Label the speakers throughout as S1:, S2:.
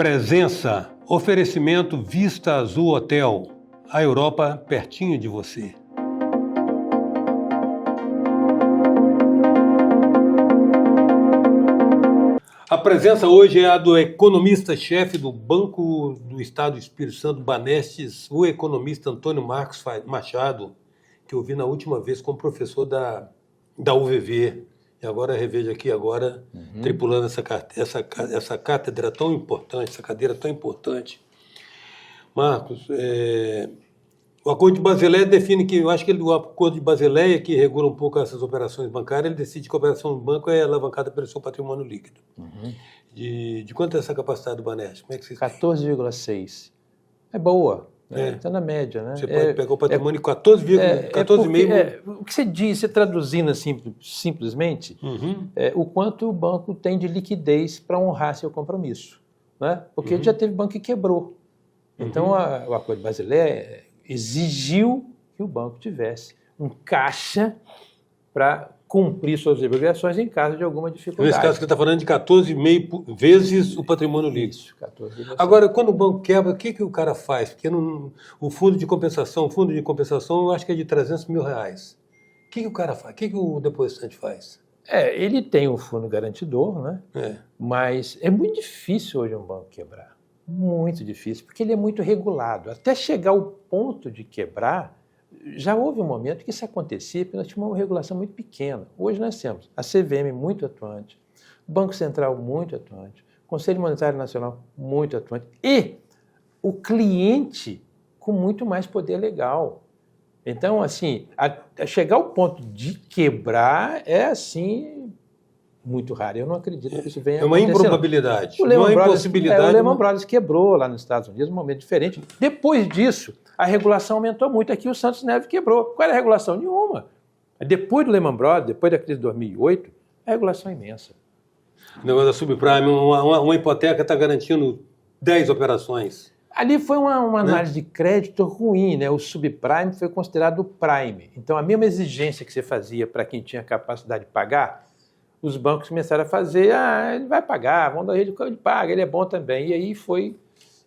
S1: Presença, oferecimento Vista Azul Hotel, a Europa pertinho de você. A presença hoje é a do economista-chefe do Banco do Estado do Espírito Santo, Banestes, o economista Antônio Marcos Machado, que eu vi na última vez como professor da UVV. E agora revejo aqui, tripulando essa cátedra tão importante, essa cadeira tão importante. Marcos, o Acordo de Basileia define que, eu acho que o Acordo de Basileia, que regula um pouco essas operações bancárias, ele decide que a operação do banco é alavancada pelo seu patrimônio líquido. De quanto é essa capacidade do Banestes? Como é que vocês
S2: 14,6. É boa. Está na média, né?
S1: Você pode pegar o patrimônio de 14,5.
S2: O que você diz, você traduzindo assim, simplesmente, o quanto o banco tem de liquidez para honrar seu compromisso. Né? Porque já teve banco que quebrou. Então, o Acordo de Basileia exigiu que o banco tivesse um caixa para cumprir suas obrigações em caso de alguma dificuldade.
S1: Nesse caso, você está falando de 14,5 vezes o patrimônio líquido.
S2: Isso, 14,5.
S1: Agora, quando o banco quebra, o que o cara faz? Porque o fundo de compensação, eu acho que é de R$300 mil. O que o cara faz? O que o depositante faz?
S2: Ele tem um fundo garantidor, né? Mas é muito difícil hoje um banco quebrar. Muito difícil, porque ele é muito regulado. Até chegar ao ponto de quebrar, já houve um momento que isso acontecia, porque nós tínhamos uma regulação muito pequena. Hoje nós temos a CVM muito atuante, o Banco Central muito atuante, o Conselho Monetário Nacional muito atuante e o cliente com muito mais poder legal. Então, assim, a chegar ao ponto de quebrar é, assim, muito raro. Eu não acredito que isso venha
S1: acontecer. É uma improbabilidade,
S2: não é uma impossibilidade. O Lehman Brothers quebrou lá nos Estados Unidos, um momento diferente. Depois disso, a regulação aumentou muito. Aqui o Santos Neves quebrou. Qual era a regulação? Nenhuma. Depois do Lehman Brothers, depois da crise de 2008, a regulação é imensa.
S1: O negócio da subprime, uma hipoteca está garantindo 10 operações.
S2: Ali foi uma análise de crédito ruim, né? O subprime foi considerado o prime. Então, a mesma exigência que você fazia para quem tinha capacidade de pagar, os bancos começaram a fazer, ele vai pagar, vamos dar ele paga, ele é bom também. E aí foi,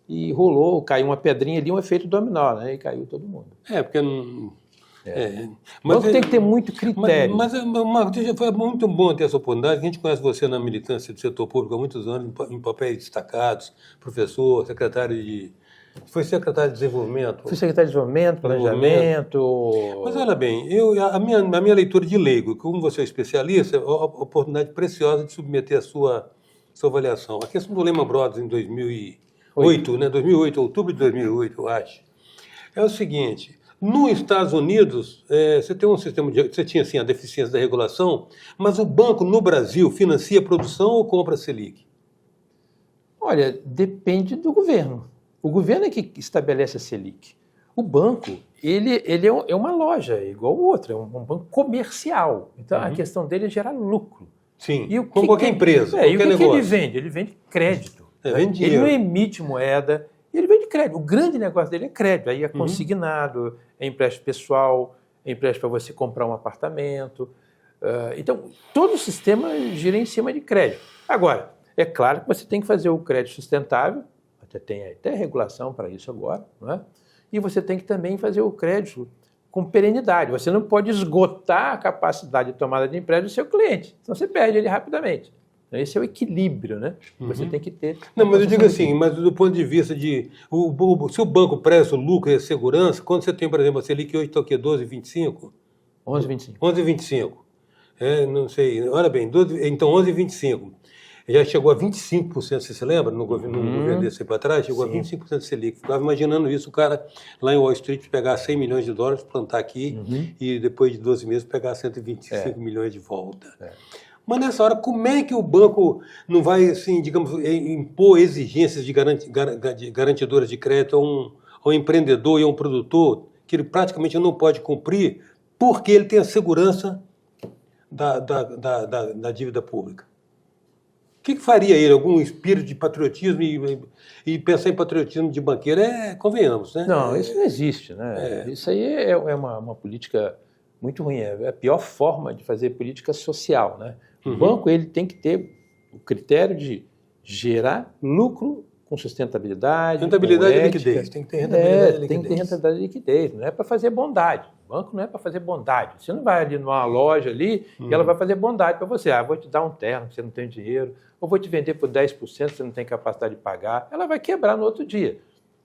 S2: e rolou, caiu uma pedrinha ali, um efeito dominó, né? E caiu todo mundo.
S1: Porque
S2: não... O banco tem que ter muito critério.
S1: Mas Marcos, foi muito bom ter essa oportunidade. A gente conhece você na militância do setor público há muitos anos, em papéis destacados, professor, secretário de... Foi secretário de Desenvolvimento?
S2: Fui secretário de Desenvolvimento, Planejamento...
S1: Mas olha bem, a minha leitura de leigo, como você é especialista, é uma oportunidade preciosa de submeter a sua avaliação. A questão do Lehman Brothers em 2008, né? 2008, outubro de 2008, eu acho, é o seguinte... Nos Estados Unidos, você tem um sistema você tinha assim, a deficiência da regulação, mas o banco no Brasil financia a produção ou compra a Selic?
S2: Olha, depende do governo. O governo é que estabelece a Selic. O banco, ele é uma loja, igual o outro, é um banco comercial. Então, a questão dele é gerar lucro.
S1: Sim, como qualquer empresa, qualquer negócio.
S2: O que ele vende? Ele vende crédito. Ele não emite moeda, ele vende crédito. O grande negócio dele é crédito. Aí é consignado, é empréstimo pessoal, é empréstimo para você comprar um apartamento. Então, todo o sistema gira em cima de crédito. Agora, é claro que você tem que fazer o crédito sustentável, tem até regulação para isso agora, não é? E você tem que também fazer o crédito com perenidade. Você não pode esgotar a capacidade de tomada de empréstimo do seu cliente, senão você perde ele rapidamente. Então, esse é o equilíbrio, né? Você tem que ter...
S1: Não, mas eu digo assim, mas do ponto de vista de... se o banco presta o lucro e a segurança, quando você tem, por exemplo, a Selic hoje está o quê? 12,25?
S2: 11,25.
S1: 11,25. Não sei, olha bem, então 11,25. Já chegou a 25%, você se lembra? No governo desse para trás, chegou a 25% de Selic. Ficava imaginando isso, o cara lá em Wall Street pegar $100 milhões, plantar aqui e depois de 12 meses pegar 125 milhões de volta. Mas nessa hora, como é que o banco não vai, assim, digamos, impor exigências de garantidoras de crédito a um empreendedor e a um produtor que ele praticamente não pode cumprir porque ele tem a segurança da dívida pública? O que faria ele? Algum espírito de patriotismo e pensar em patriotismo de banqueiro? Convenhamos, né?
S2: Não, isso não existe, né? Isso aí é uma política muito ruim. É a pior forma de fazer política social, né? O banco ele tem que ter o critério de gerar lucro com sustentabilidade.
S1: Rentabilidade
S2: com
S1: e
S2: ética.
S1: liquidez. Tem que ter rentabilidade e liquidez.
S2: Tem que ter rentabilidade e liquidez. Não é para fazer bondade. O banco não é para fazer bondade. Você não vai ali numa loja ali e ela vai fazer bondade para você. Vou te dar um terno, você não tem dinheiro, ou vou te vender por 10%, você não tem capacidade de pagar. Ela vai quebrar no outro dia.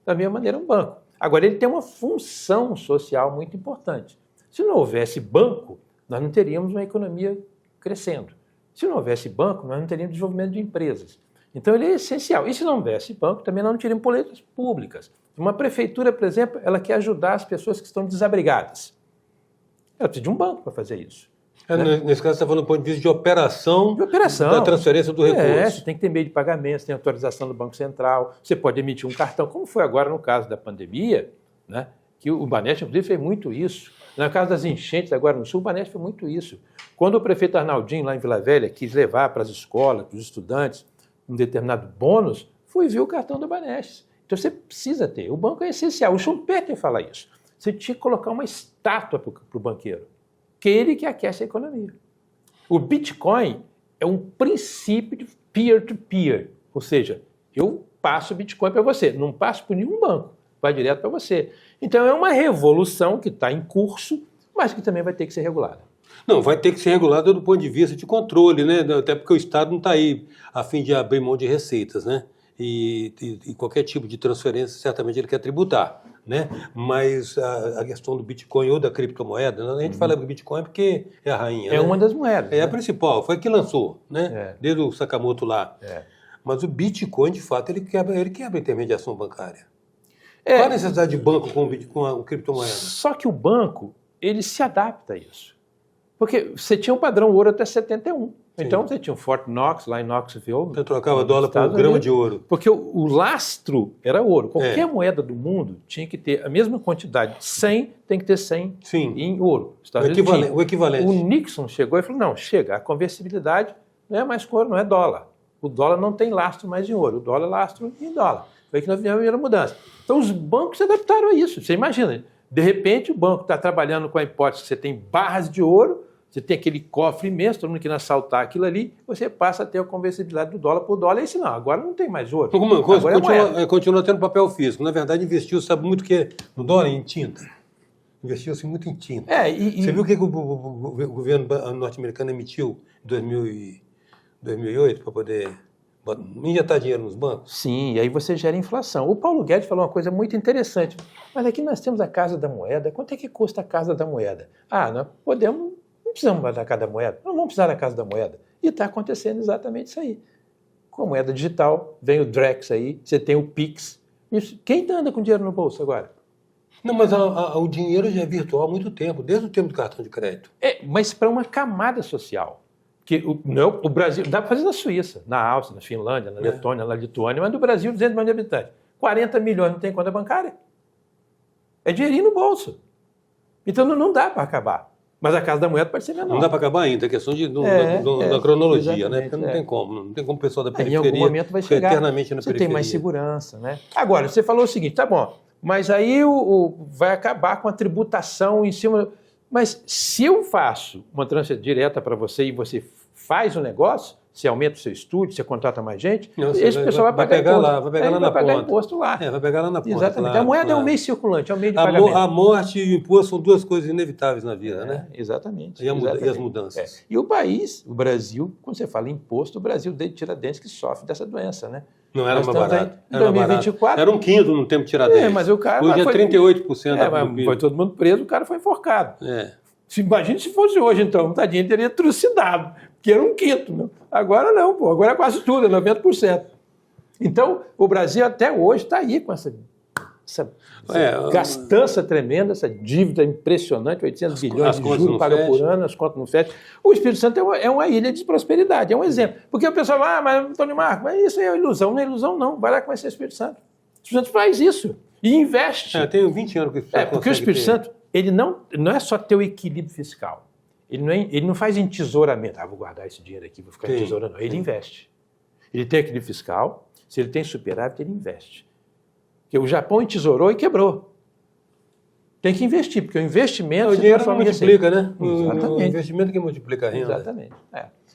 S2: Da mesma maneira, um banco. Agora, ele tem uma função social muito importante. Se não houvesse banco, nós não teríamos uma economia crescendo. Se não houvesse banco, nós não teríamos desenvolvimento de empresas. Então, ele é essencial. E se não houvesse banco, também nós não teríamos políticas públicas. Uma prefeitura, por exemplo, ela quer ajudar as pessoas que estão desabrigadas. Ela precisa de um banco para fazer isso.
S1: Nesse caso, você está falando do ponto de vista de operação da transferência do recurso.
S2: Você tem que ter meio de pagamento, você tem autorização do Banco Central, você pode emitir um cartão, como foi agora no caso da pandemia, né, que o Banespa, inclusive, fez muito isso. No caso das enchentes agora no Sul, o Banespa fez muito isso. Quando o prefeito Arnaldinho, lá em Vila Velha, quis levar para as escolas, para os estudantes, um determinado bônus, foi ver o cartão do Banespa. Então você precisa ter. O banco é essencial. O Schumpeter fala isso. Você tinha que colocar uma estátua para o banqueiro. Que ele que aquece a economia. O Bitcoin é um princípio de peer-to-peer, ou seja, eu passo Bitcoin para você, não passo por nenhum banco, vai direto para você. Então é uma revolução que está em curso, mas que também vai ter que ser regulada.
S1: Não, vai ter que ser regulada do ponto de vista de controle, né? Até porque o Estado não está aí a fim de abrir mão de receitas, né? E qualquer tipo de transferência, certamente ele quer tributar, né? Mas a questão do Bitcoin ou da criptomoeda, a gente fala do Bitcoin porque é a rainha,
S2: né? Uma das moedas.
S1: É a principal, foi a que lançou, né? Desde o Sakamoto lá. Mas o Bitcoin, de fato, ele quebra a intermediação bancária. Qual a necessidade de banco com a criptomoeda?
S2: Só que o banco, ele se adapta a isso. Porque você tinha um padrão ouro até 71. Sim. Então você tinha um Fort Knox lá em Knoxville.
S1: Você trocava dólar por um grama de ouro.
S2: Porque o lastro era ouro. Qualquer moeda do mundo tinha que ter a mesma quantidade. 100 tem que ter 100 em ouro.
S1: O equivalente.
S2: O Nixon chegou e falou, não, chega, a conversibilidade não é mais com ouro, não é dólar. O dólar não tem lastro mais em ouro. O dólar é lastro em dólar. Foi aí que nós tivemos a primeira mudança. Então os bancos se adaptaram a isso. Você imagina, de repente o banco está trabalhando com a hipótese que você tem barras de ouro, você tem aquele cofre imenso, todo mundo querendo assaltar aquilo ali, você passa a ter a conversibilidade do dólar por dólar, e isso não, agora não tem mais ouro.
S1: Alguma coisa, continua tendo papel físico. Na verdade, investiu, sabe muito o que no dólar? Em tinta. Investiu-se muito em tinta. Você viu o que o governo norte-americano emitiu em 2008 para poder injetar dinheiro nos bancos?
S2: Sim, e aí você gera inflação. O Paulo Guedes falou uma coisa muito interessante. Mas aqui nós temos a Casa da Moeda. Quanto é que custa a Casa da Moeda? Nós não precisamos da Casa da Moeda. Não vamos precisar da Casa da Moeda. E está acontecendo exatamente isso aí. Com a moeda digital, vem o Drex aí, você tem o Pix. Quem anda com dinheiro no bolso agora?
S1: Não, mas o dinheiro já é virtual há muito tempo, desde o tempo do cartão de crédito.
S2: Mas para uma camada social. Que o Brasil, dá para fazer na Suíça, na Áustria, na Finlândia, na Letônia, na Lituânia, mas no Brasil, 200 milhões de habitantes. 40 milhões não tem conta bancária. É dinheirinho no bolso. Então não dá para acabar. Mas a Casa da Moeda pode ser menor.
S1: Não dá para acabar ainda, é questão da cronologia, né? Porque não tem como o pessoal da periferia
S2: em algum momento vai chegar,
S1: eternamente na periferia.
S2: Você tem mais segurança, né? Agora, você falou o seguinte, tá bom, mas aí vai acabar com a tributação em cima... Mas se eu faço uma transferência direta para você e você faz o negócio, você aumenta o seu estúdio, você contrata mais gente, esse pessoal vai pagar imposto.
S1: Vai pegar lá na ponta.
S2: Imposto lá.
S1: Vai pegar lá na ponta.
S2: Exatamente. A moeda é um meio circulante, é um meio de pagamento.
S1: A morte e o imposto são duas coisas inevitáveis na vida, né?
S2: Exatamente.
S1: E as mudanças.
S2: E o país, o Brasil, quando você fala em imposto, o Brasil desde Tiradentes que sofre dessa doença, né?
S1: Não era mais barato.
S2: Em 2024...
S1: Era um quinto no tempo de Tiradentes.
S2: Mas o cara...
S1: Hoje é 38%
S2: do PIB. Foi todo mundo preso, o cara foi enforcado. Imagina se fosse hoje, então, tadinho, teria trucidado, que era um quinto. Né? Agora não, agora é quase tudo, é 90%. Então, o Brasil até hoje está aí com essa gastança tremenda, essa dívida impressionante, 800 bilhões de juros paga por ano, as contas não fecham. O Espírito Santo é uma ilha de prosperidade, é um exemplo. Porque o pessoal fala, mas Antônio Marcos, mas isso é ilusão. Não é ilusão, não. Vai lá que vai ser o Espírito Santo. O Espírito Santo faz isso e investe.
S1: Tem 20 anos que o Espírito Santo
S2: porque o Espírito Santo, ele não é só ter o equilíbrio fiscal. Ele não faz entesouramento. Vou guardar esse dinheiro aqui, vou ficar entesourando. Ele investe. Ele tem equilíbrio fiscal, se ele tem superávit, ele investe. Porque o Japão entesourou e quebrou. Tem que investir, porque o investimento...
S1: O dinheiro não multiplica, né?
S2: Exatamente.
S1: O investimento que multiplica a renda.
S2: Exatamente.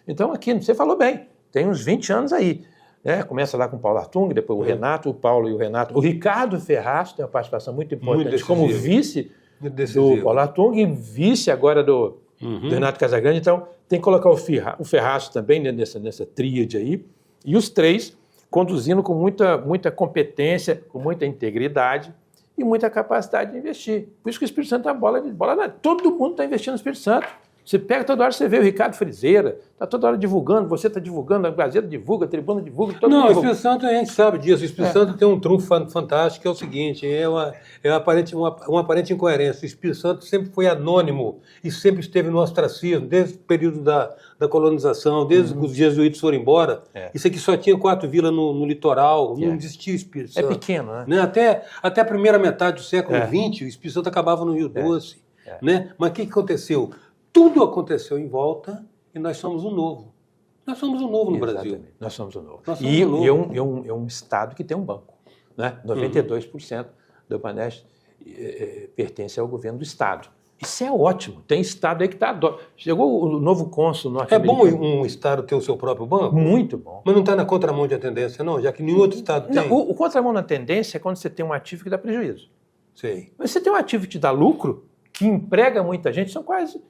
S2: Então, aqui, você falou bem, tem uns 20 anos aí. Começa lá com o Paulo Artung, depois o Renato, o Paulo e o Renato. O Ricardo Ferraz tem uma participação muito importante como vice do Paulo Artung e vice agora do Renato Casagrande. Então, tem que colocar o Ferraz também nessa tríade aí. E os três conduzindo com muita competência, com muita integridade e muita capacidade de investir. Por isso que o Espírito Santo é uma bola. Todo mundo está investindo no Espírito Santo. Você pega toda hora, você vê o Ricardo Frizeira, está toda hora divulgando, você está divulgando, a Gazeta divulga, a Tribuna divulga, todo mundo divulga.
S1: O Espírito Santo, a gente sabe disso, o Espírito Santo tem um trunfo fantástico, que é o seguinte, uma aparente incoerência. O Espírito Santo sempre foi anônimo e sempre esteve no ostracismo, desde o período da colonização, desde que os jesuítas foram embora. Isso aqui só tinha 4 vilas no litoral, não existia o Espírito Santo.
S2: É pequeno, né?
S1: Até a primeira metade do século XX, o Espírito Santo acabava no Rio Doce. Né? Mas o que aconteceu? Tudo aconteceu em volta e nós somos o novo. Nós somos o novo no Brasil.
S2: Nós somos o novo. E é um estado que tem um banco. Né? 92% do Baneste pertence ao governo do estado. Isso é ótimo. Tem estado aí que está... Chegou o novo cônsul norte-americano.
S1: É bom um estado ter o seu próprio banco?
S2: Muito bom.
S1: Mas não está na contramão de tendência, não? Já que nenhum outro estado tem.
S2: Não, o contramão na tendência é quando você tem um ativo que dá prejuízo.
S1: Sei.
S2: Mas você tem um ativo que te dá lucro, que emprega muita gente, são quase...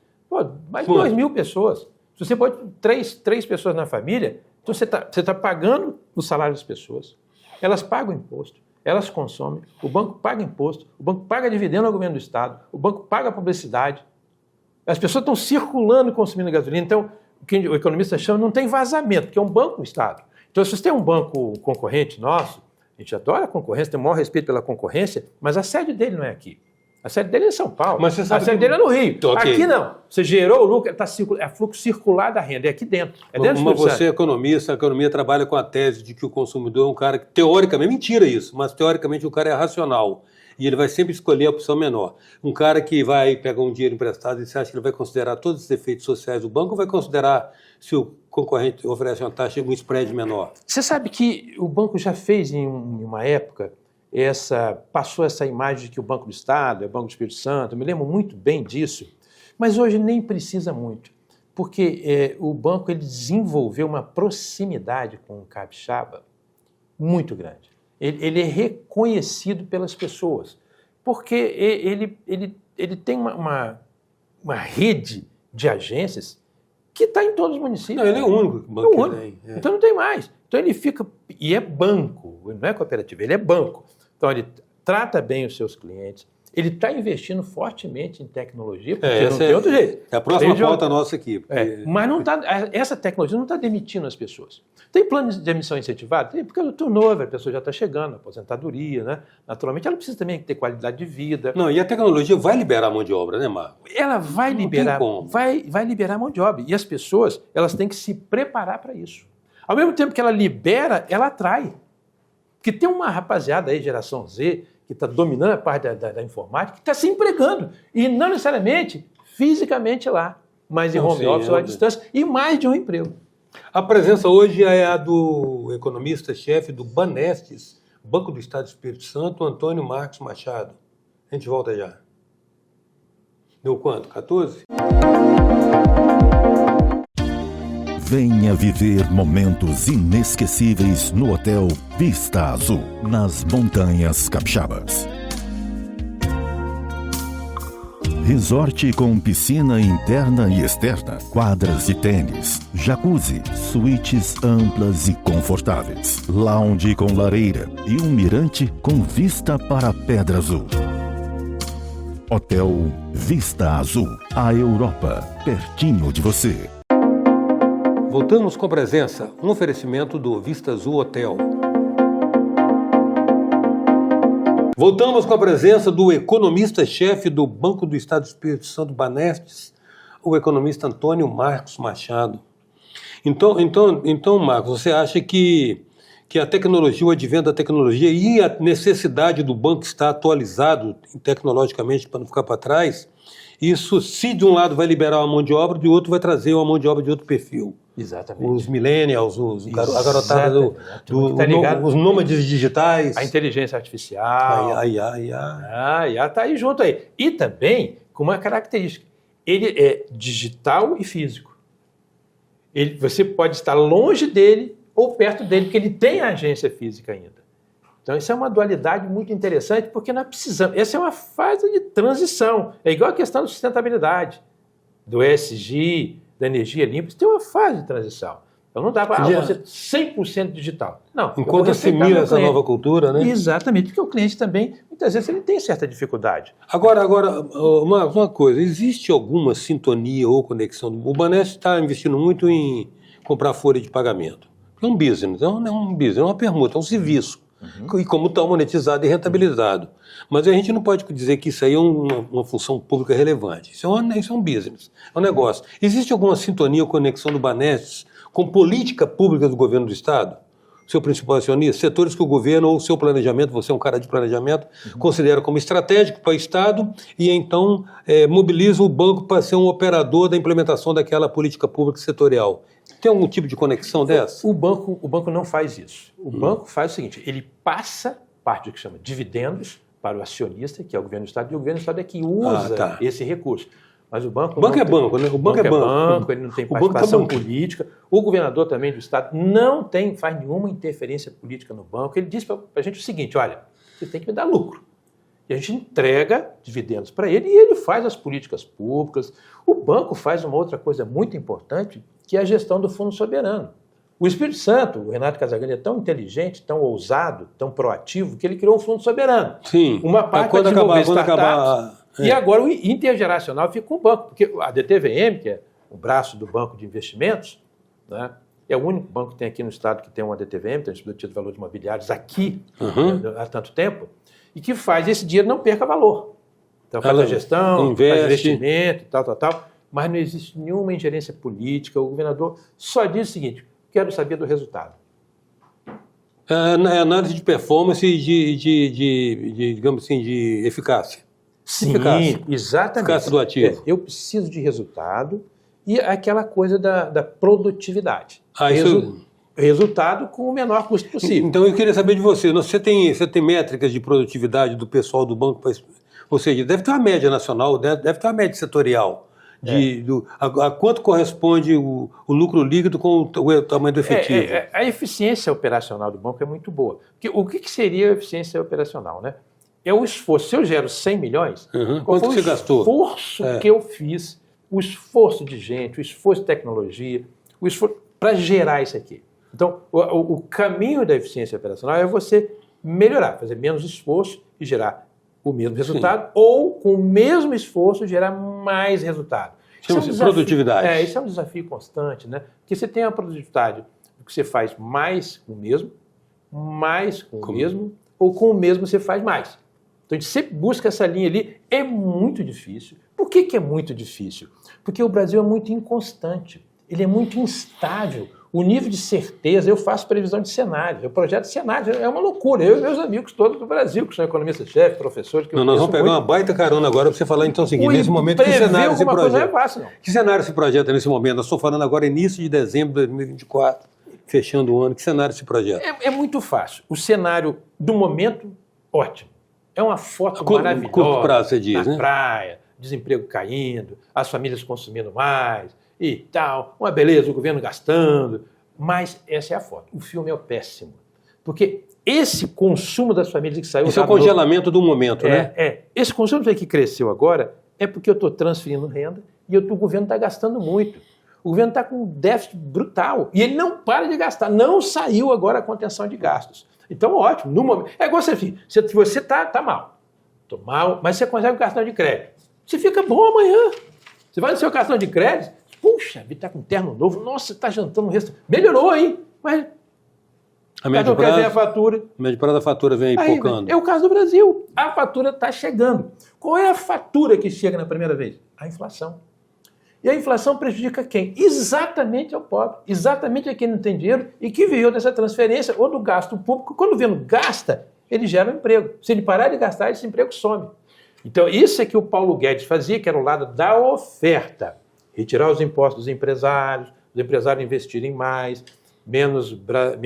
S2: mais de 2.000 pessoas. Se você pode três pessoas na família, então você tá pagando o salário das pessoas, elas pagam imposto, elas consomem, o banco paga imposto, o banco paga dividendo ao governo do Estado, o banco paga publicidade, as pessoas estão circulando e consumindo gasolina. Então, o que o economista chama não tem vazamento, porque é um banco do Estado. Então, se você tem um banco concorrente nosso, a gente adora a concorrência, tem o maior respeito pela concorrência, mas a sede dele não é aqui. A sede dele é em São Paulo,
S1: mas você sabe
S2: a sede dele é no Rio.
S1: Okay.
S2: Aqui não. Você gerou o lucro, é fluxo circular da renda, é aqui dentro. É dentro
S1: mas você é economista, a economia trabalha com a tese de que o consumidor é um cara que, teoricamente, mentira isso, mas teoricamente o cara é racional. E ele vai sempre escolher a opção menor. Um cara que vai pegar um dinheiro emprestado e você acha que ele vai considerar todos os efeitos sociais do banco ou vai considerar se o concorrente oferece uma taxa, um spread menor?
S2: Você sabe que o banco já fez em uma época... passou essa imagem de que o Banco do Estado é o Banco do Espírito Santo, eu me lembro muito bem disso, mas hoje nem precisa muito, porque o banco ele desenvolveu uma proximidade com o capixaba muito grande. Ele é reconhecido pelas pessoas, porque ele tem uma rede de agências que está em todos os municípios.
S1: Não, ele é o único banco que tem.
S2: Então não tem mais. Então ele fica... E é banco, não é cooperativa, ele é banco. Então, ele trata bem os seus clientes, ele está investindo fortemente em tecnologia, porque não tem outro jeito.
S1: É a próxima pauta nossa aqui. Porque...
S2: Mas essa tecnologia não está demitindo as pessoas. Tem plano de demissão incentivado? Tem, porque é o turnover, a pessoa já está chegando, aposentadoria, né? Naturalmente, ela precisa também ter qualidade de vida.
S1: Não, e a tecnologia vai liberar a mão de obra, né, Marco?
S2: Ela vai liberar, vai liberar a mão de obra. E as pessoas, elas têm que se preparar para isso. Ao mesmo tempo que ela libera, ela atrai. Porque tem uma rapaziada aí, geração Z, que está dominando a parte da informática, que está se empregando. E não necessariamente fisicamente lá, mas em home office ou à distância, e mais de um emprego.
S1: A presença hoje é a do economista-chefe do Banestes, Banco do Estado do Espírito Santo, Antônio Marcos Machado. A gente volta já. Deu quanto? 14?
S3: Venha viver momentos inesquecíveis no Hotel Vista Azul, nas Montanhas Capixabas. Resort com piscina interna e externa, quadras de tênis, jacuzzi, suítes amplas e confortáveis, lounge com lareira e um mirante com vista para a Pedra Azul. Hotel Vista Azul, a Europa, pertinho de você.
S1: Voltamos com a presença, um oferecimento do Vista Azul Hotel. Voltamos com a presença do economista-chefe do Banco do Estado do Espírito Santo, Banestes, o economista Antônio Marcos Machado. Então, Marcos, você acha que a tecnologia, o advento da tecnologia e a necessidade do banco estar atualizado tecnologicamente para não ficar para trás, isso, se de um lado vai liberar uma mão de obra, de outro vai trazer uma mão de obra de outro perfil.
S2: Exatamente.
S1: Os millennials, a garotada os nômades digitais.
S2: A inteligência artificial.
S1: A IA
S2: está aí junto aí. E também com uma característica. Ele é digital e físico. Você pode estar longe dele ou perto dele, porque ele tem a agência física ainda. Então, isso é uma dualidade muito interessante, porque nós precisamos. Essa é uma fase de transição. É igual a questão da sustentabilidade, do ESG, da energia limpa. Isso tem uma fase de transição. Então, não dá para você 100% digital. Não.
S1: Enquanto assimila essa nova cultura, né?
S2: Exatamente, porque o cliente também, muitas vezes, ele tem certa dificuldade.
S1: Agora uma coisa, existe alguma sintonia ou conexão? O Banestes está investindo muito em comprar folha de pagamento. É um business, é um business, é uma permuta, é um serviço. E como tal, monetizado e rentabilizado. Mas a gente não pode dizer que isso aí é uma função pública relevante. Isso é um business, é um negócio. Existe alguma sintonia ou conexão do Banestes com política pública do governo do Estado? Seu principal acionista, setores que o governo ou o seu planejamento, você é um cara de planejamento, considera como estratégico para o Estado e então mobiliza o banco para ser um operador da implementação daquela política pública setorial. Tem algum tipo de conexão dessa?
S2: O banco não faz isso. O banco faz o seguinte, ele passa parte do que chama dividendos para o acionista, que é o governo do Estado, e o governo do Estado é que usa esse recurso. Mas o banco
S1: é banco, né? O banco é banco.
S2: Ele não tem participação política. O governador também do Estado não faz nenhuma interferência política no banco. Ele diz para a gente o seguinte, olha, você tem que me dar lucro. E a gente entrega dividendos para ele e ele faz as políticas públicas. O banco faz uma outra coisa muito importante, que é a gestão do Fundo Soberano. O Espírito Santo, o Renato Casagrande, é tão inteligente, tão ousado, tão proativo, que ele criou um Fundo Soberano.
S1: Sim.
S2: Uma parte para desenvolver startups. E agora o intergeracional fica com o banco, porque a DTVM, que é o braço do Banco de Investimentos, né, é o único banco que tem aqui no estado que tem uma DTVM, tem um Instituto de Valores Imobiliários aqui há tanto tempo, e que faz esse dinheiro não perca valor. Então faz a gestão, faz investimento, tal, mas não existe nenhuma ingerência política. O governador só diz o seguinte, quero saber do resultado.
S1: É análise de performance e digamos assim, de eficácia.
S2: Sim, exatamente.
S1: Eficácia do ativo.
S2: Eu preciso de resultado e aquela coisa da produtividade. Resultado com o menor custo possível.
S1: Então eu queria saber de você. Você tem métricas de produtividade do pessoal do banco? Ou seja, deve ter uma média nacional, deve ter uma média setorial. A quanto corresponde o lucro líquido com o tamanho do efetivo?
S2: A eficiência operacional do banco é muito boa. Porque o que seria a eficiência operacional, né? É o esforço. Se eu gero 100 milhões,
S1: quanto você gastou?
S2: O esforço que eu fiz, o esforço de gente, o esforço de tecnologia, o esforço para gerar isso aqui. Então, o caminho da eficiência operacional é você melhorar, fazer menos esforço e gerar o mesmo resultado, ou com o mesmo esforço gerar mais resultado.
S1: Chama-se produtividade.
S2: Isso é um desafio constante, né? Porque você tem a produtividade que você faz mais com o mesmo, mais com o mesmo, ou com o mesmo você faz mais. Então a gente sempre busca essa linha ali. É muito difícil. Por que é muito difícil? Porque o Brasil é muito inconstante, ele é muito instável. O nível de certeza, eu faço previsão de cenários, eu projeto cenários, é uma loucura. Eu e meus amigos todos do Brasil, que são economistas-chefe, professores...
S1: Nós vamos pegar uma baita carona agora para você falar então o seguinte, nesse momento, que cenário se projeta?
S2: Não é fácil, não.
S1: Que cenário se projeta nesse momento? Nós estamos falando agora início de dezembro de 2024, fechando o ano, que cenário se projeta?
S2: É muito fácil. O cenário do momento, ótimo. É uma foto maravilhosa.
S1: Curto prazo, você diz,
S2: na praia, desemprego caindo, as famílias consumindo mais e tal. Uma beleza, o governo gastando. Mas essa é a foto. O filme é péssimo. Porque esse consumo das famílias que saiu...
S1: Esse é o congelamento do momento, né?
S2: Esse consumo que cresceu agora é porque eu estou transferindo renda e o governo está gastando muito. O governo está com um déficit brutal e ele não para de gastar. Não saiu agora a contenção de gastos. Então, ótimo. No momento, é igual você está mal. Estou mal, mas você consegue um cartão de crédito. Você fica bom amanhã. Você vai no seu cartão de crédito, puxa, está com um terno novo, nossa, está jantando no restaurante. Melhorou, hein? Mas
S1: a médio prazo,
S2: vem a fatura.
S1: A médio prazo da fatura vem aí pipocando.
S2: É o caso do Brasil. A fatura está chegando. Qual é a fatura que chega na primeira vez? A inflação. E a inflação prejudica quem? Exatamente ao pobre. Exatamente a quem não tem dinheiro e que viveu dessa transferência ou do gasto público. Quando o governo gasta, ele gera um emprego. Se ele parar de gastar, esse emprego some. Então, isso é que o Paulo Guedes fazia, que era o lado da oferta. Retirar os impostos dos empresários, os empresários investirem mais, menos Brasil,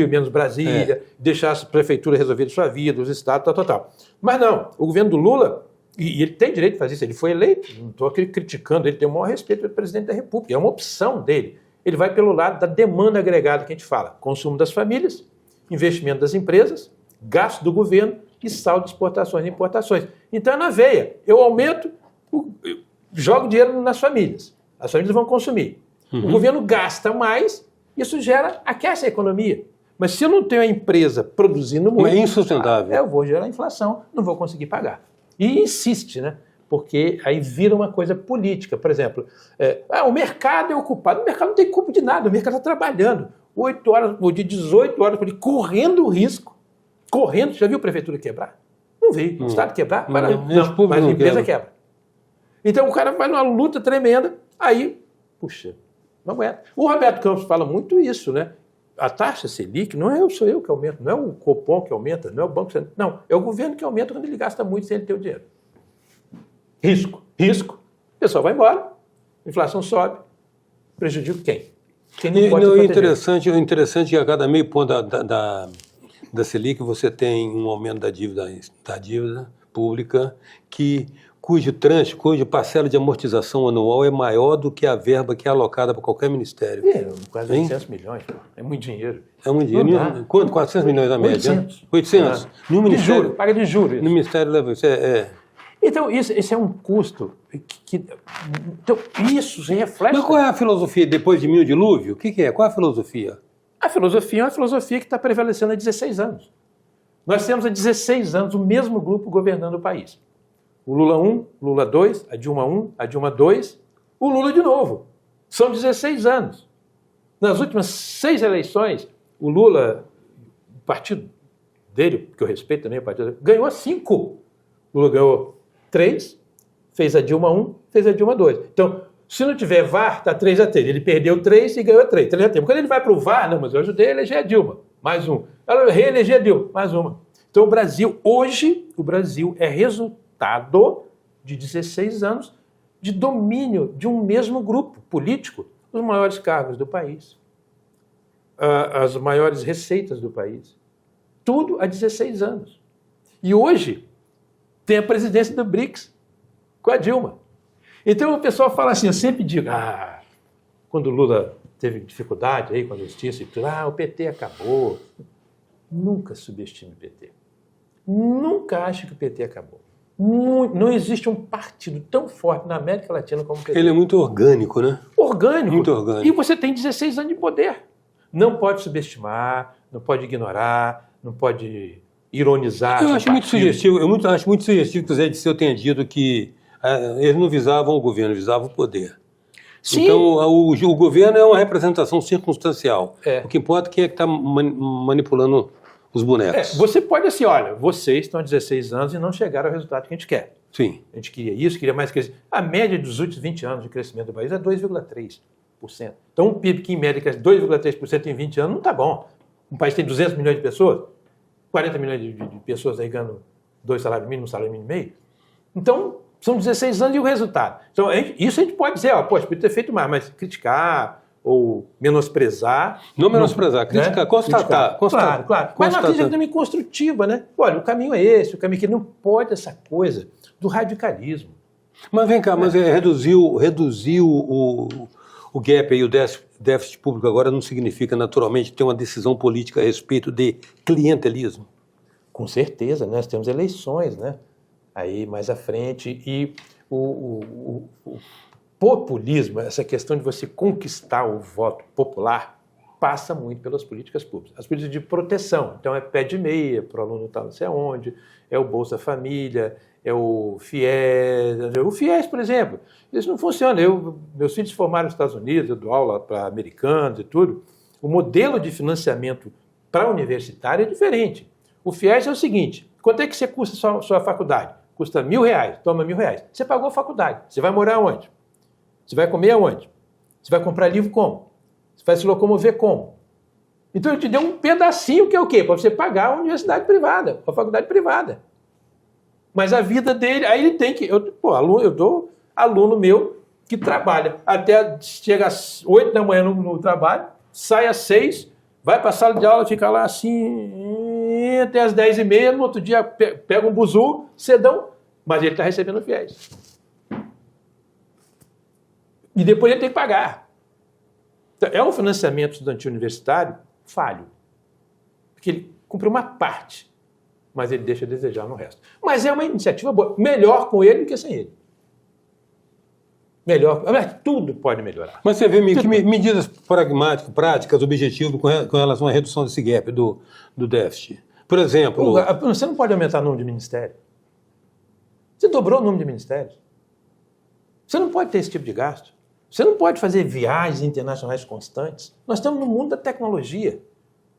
S2: menos Brasília, deixar a prefeitura resolver sua vida, os estados, tal. Mas não, o governo do Lula, e ele tem direito de fazer isso, ele foi eleito, não estou criticando, ele tem o maior respeito pelo presidente da República, é uma opção dele. Ele vai pelo lado da demanda agregada que a gente fala. Consumo das famílias, investimento das empresas, gasto do governo e saldo de exportações e importações. Então é na veia. Eu aumento, jogo dinheiro nas famílias. As famílias vão consumir. O governo gasta mais, isso aquece a economia. Mas se eu não tenho a empresa produzindo muito...
S1: É insustentável.
S2: Eu vou gerar inflação, não vou conseguir pagar. E insiste, né? Porque aí vira uma coisa política. Por exemplo, o mercado é ocupado. O mercado não tem culpa de nada, o mercado está trabalhando 8 horas por dia, 18 horas por dia, correndo o risco. Correndo. Já viu a prefeitura quebrar? Não vi. O Estado quebrar? Mas a empresa quebra. Então o cara vai numa luta tremenda, aí, puxa, não aguenta. O Roberto Campos fala muito isso, né? A taxa Selic não sou eu que aumento, não é o Copom que aumenta, não é o Banco Central. Não, é o governo que aumenta quando ele gasta muito sem ele ter o dinheiro. Risco. O pessoal vai embora, a inflação sobe, prejudica quem? Quem não pode
S1: proteger. O interessante é que a cada meio ponto da Selic você tem um aumento da dívida pública cuja parcela de amortização anual é maior do que a verba que é alocada para qualquer ministério.
S2: Quase 800 milhões, pô. É muito dinheiro.
S1: É muito dinheiro. Quanto? 400 milhões na média? 800?
S2: No ministério, paga de juros.
S1: No ministério leva isso.
S2: Então, esse é um custo então, isso se reflete...
S1: Mas qual é a filosofia depois de mil dilúvio? O que é? Qual é a filosofia?
S2: A filosofia é uma filosofia que está prevalecendo há 16 anos. Nós temos há 16 anos o mesmo grupo governando o país. O Lula 1, Lula 2, a Dilma 1, a Dilma 2, o Lula de novo. São 16 anos. Nas últimas 6 eleições, o Lula, o partido dele, que eu respeito também, o partido dele, ganhou 5. O Lula ganhou 3, fez a Dilma 1, fez a Dilma 2. Então, se não tiver VAR, está 3-3. Ele perdeu 3 e ganhou 3. 3-3. Quando ele vai para o VAR, não, mas eu ajudei a eleger a Dilma, mais um. Ela reeleger a Dilma, mais uma. Então, hoje, o Brasil é resultado de 16 anos de domínio de um mesmo grupo político, os maiores cargos do país, as maiores receitas do país. Tudo há 16 anos. E hoje tem a presidência do BRICS com a Dilma. Então o pessoal fala assim, eu sempre digo, quando o Lula teve dificuldade aí com a justiça e tudo, o PT acabou. Nunca subestime o PT. Nunca ache que o PT acabou. Não existe um partido tão forte na América Latina como o PT.
S1: Ele é muito orgânico, né?
S2: Orgânico.
S1: Muito orgânico.
S2: E você tem 16 anos de poder. Não pode subestimar, não pode ignorar, não pode ironizar.
S1: Eu acho muito sugestivo, acho muito sugestivo que o Zé Disseu tenha dito que eles não visavam o governo, visavam o poder.
S2: Sim.
S1: Então, o governo é uma representação circunstancial. O que importa é quem é que está manipulando os bonecos.
S2: Você pode assim, olha, vocês estão há 16 anos e não chegaram ao resultado que a gente quer.
S1: Sim.
S2: A gente queria isso, queria mais crescimento. A média dos últimos 20 anos de crescimento do país é 2,3%. Então, um PIB que em média cresce 2,3% em 20 anos não está bom. Um país tem 200 milhões de pessoas, 40 milhões de pessoas aí ganhando 2 salários mínimos, 1 salário mínimo e meio. Então, são 16 anos e o resultado. Então, isso a gente pode dizer, podia ter feito mais, mas criticar ou menosprezar.
S1: Não menosprezar, criticar, né? Constatar.
S2: Claro. Mas uma crítica também construtiva, né? Olha, o caminho é esse, o caminho que não pode essa coisa do radicalismo.
S1: Mas vem cá, mas reduzir o gap aí, o déficit público agora não significa naturalmente ter uma decisão política a respeito de clientelismo?
S2: Com certeza, né? Nós temos eleições, né? Aí mais à frente, e o populismo, essa questão de você conquistar o voto popular, passa muito pelas políticas públicas. As políticas de proteção, então é pé de meia para o aluno não sei aonde, é o Bolsa Família, é o FIES. O FIES, por exemplo, isso não funciona. Meus filhos se formaram nos Estados Unidos, eu dou aula para americanos e tudo. O modelo de financiamento para universitário é diferente. O FIES é o seguinte, quanto é que você custa sua faculdade? Custa R$1.000, toma R$1.000. Você pagou a faculdade, você vai morar onde? Você vai comer aonde? Você vai comprar livro como? Você vai se locomover como? Então ele te deu um pedacinho que é o quê? Para você pagar a universidade privada, a faculdade privada. Mas a vida dele, aí ele tem que... Eu dou aluno meu que trabalha até chega às 8 da manhã no trabalho, sai às 6, vai para a sala de aula, fica lá assim, até às 10h30, no outro dia pega um buzu, cedão, mas ele está recebendo FIES. E depois ele tem que pagar. Então, é um financiamento estudantil universitário falho, porque ele cumpre uma parte, mas ele deixa a desejar no resto. Mas é uma iniciativa boa, melhor com ele do que sem ele. Melhor, tudo pode melhorar.
S1: Mas você vê que medidas pragmáticas, práticas, objetivas com relação à redução desse gap do déficit. Por exemplo...
S2: Você não pode aumentar o número de ministérios. Você dobrou o número de ministérios. Você não pode ter esse tipo de gasto. Você não pode fazer viagens internacionais constantes. Nós estamos no mundo da tecnologia.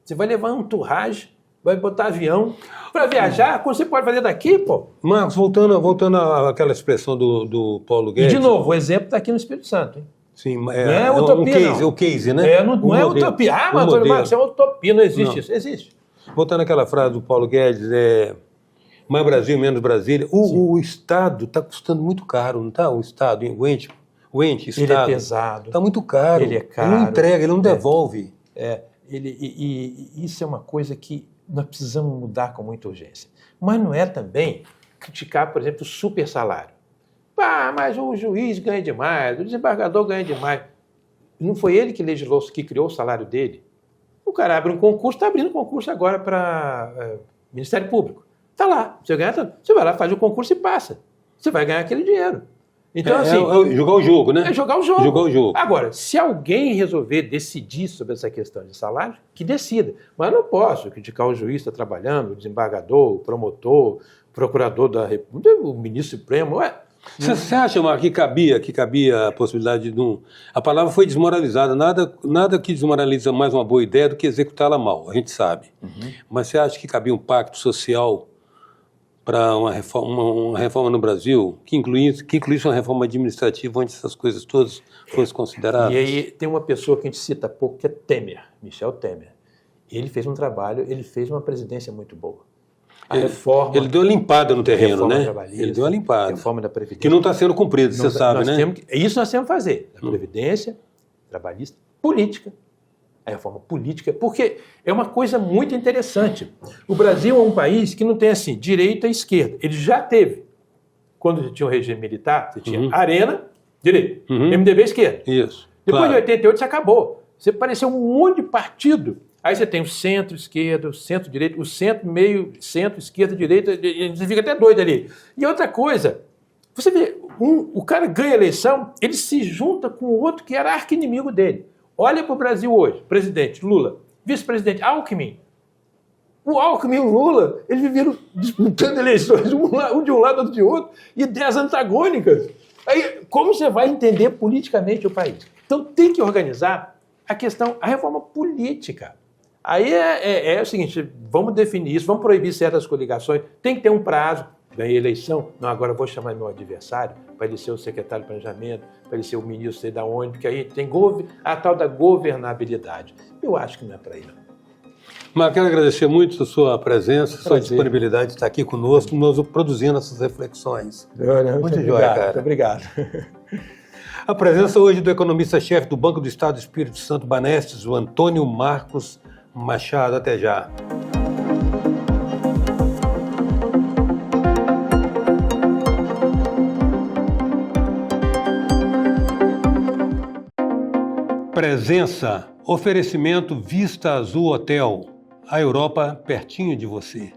S2: Você vai levar um entourage, vai botar avião para viajar, como você pode fazer daqui, pô.
S1: Marcos, voltando àquela expressão do Paulo Guedes...
S2: E, de novo, o exemplo está aqui no Espírito Santo, hein?
S1: Sim,
S2: não é utopia,
S1: o case, né?
S2: Não é utopia. Ah, mas Marcos, é utopia, não existe isso. Existe.
S1: Voltando àquela frase do Paulo Guedes, mais Brasil, menos Brasília. O Estado está custando muito caro, não está? O Estado, o ente Estado.
S2: Ele é pesado.
S1: Está muito caro.
S2: Ele é caro.
S1: Ele não entrega, ele não devolve.
S2: E isso é uma coisa que nós precisamos mudar com muita urgência. Mas não é também criticar, por exemplo, o super salário. Mas o juiz ganha demais, o desembargador ganha demais. Não foi ele que legislou, que criou o salário dele? O cara abre um concurso, está abrindo concurso agora para Ministério Público. Está lá, você vai lá, faz o concurso e passa. Você vai ganhar aquele dinheiro. Então,
S1: jogar o jogo, né?
S2: É jogar o jogo. Agora, se alguém resolver decidir sobre essa questão de salário, que decida. Mas eu não posso criticar o juiz que está trabalhando, o desembargador, o promotor, o procurador da República, o ministro supremo.
S1: Você acha, Marcos, que cabia a possibilidade de A palavra foi desmoralizada. Nada que desmoraliza mais uma boa ideia do que executá-la mal, a gente sabe. Uhum. Mas você acha que cabia um pacto social para uma reforma no Brasil, que incluísse uma reforma administrativa onde essas coisas todas fossem consideradas?
S2: E aí tem uma pessoa que a gente cita pouco, que é Temer, Michel Temer. Ele fez um trabalho, ele fez uma presidência muito boa.
S1: Ele deu uma limpada no terreno, né? Ele deu uma limpada.
S2: Reforma da Previdência.
S1: Que não está sendo cumprida, você sabe, né?
S2: Isso nós temos que fazer. A Previdência, trabalhista, política. A reforma política, porque é uma coisa muito interessante. O Brasil é um país que não tem assim, direita e esquerda. Ele já teve. Quando tinha o regime militar, você tinha Arena, direita, MDB, esquerda.
S1: Isso.
S2: Depois de 88, isso acabou. Você pareceu um monte de partido. Aí você tem o centro-esquerda, o centro-direita, o centro, meio, centro, esquerda, direita, você fica até doido ali. E outra coisa, você vê, o cara ganha a eleição, ele se junta com o outro que era arqui-inimigo dele. Olha para o Brasil hoje, presidente Lula, vice-presidente Alckmin. O Alckmin e o Lula, eles viveram disputando eleições, um de um lado, outro de outro, e ideias antagônicas. Aí, como você vai entender politicamente o país? Então tem que organizar a reforma política. Aí é o seguinte, vamos definir isso, vamos proibir certas coligações, tem que ter um prazo. Ganhei eleição, não, agora eu vou chamar meu adversário para ele ser o secretário de planejamento, para ele ser o ministro, sei da onde, porque aí tem a tal da governabilidade. Eu acho que não é para aí, não.
S1: Mas quero agradecer muito a sua presença, a sua disponibilidade de estar aqui conosco, nos produzindo essas reflexões.
S2: Muito joia, cara. Muito obrigado.
S1: A presença hoje do economista-chefe do Banco do Estado do Espírito Santo, Banestes, o Antônio Marcos Machado. Até já. Presença, oferecimento Vista Azul Hotel, a Europa pertinho de você.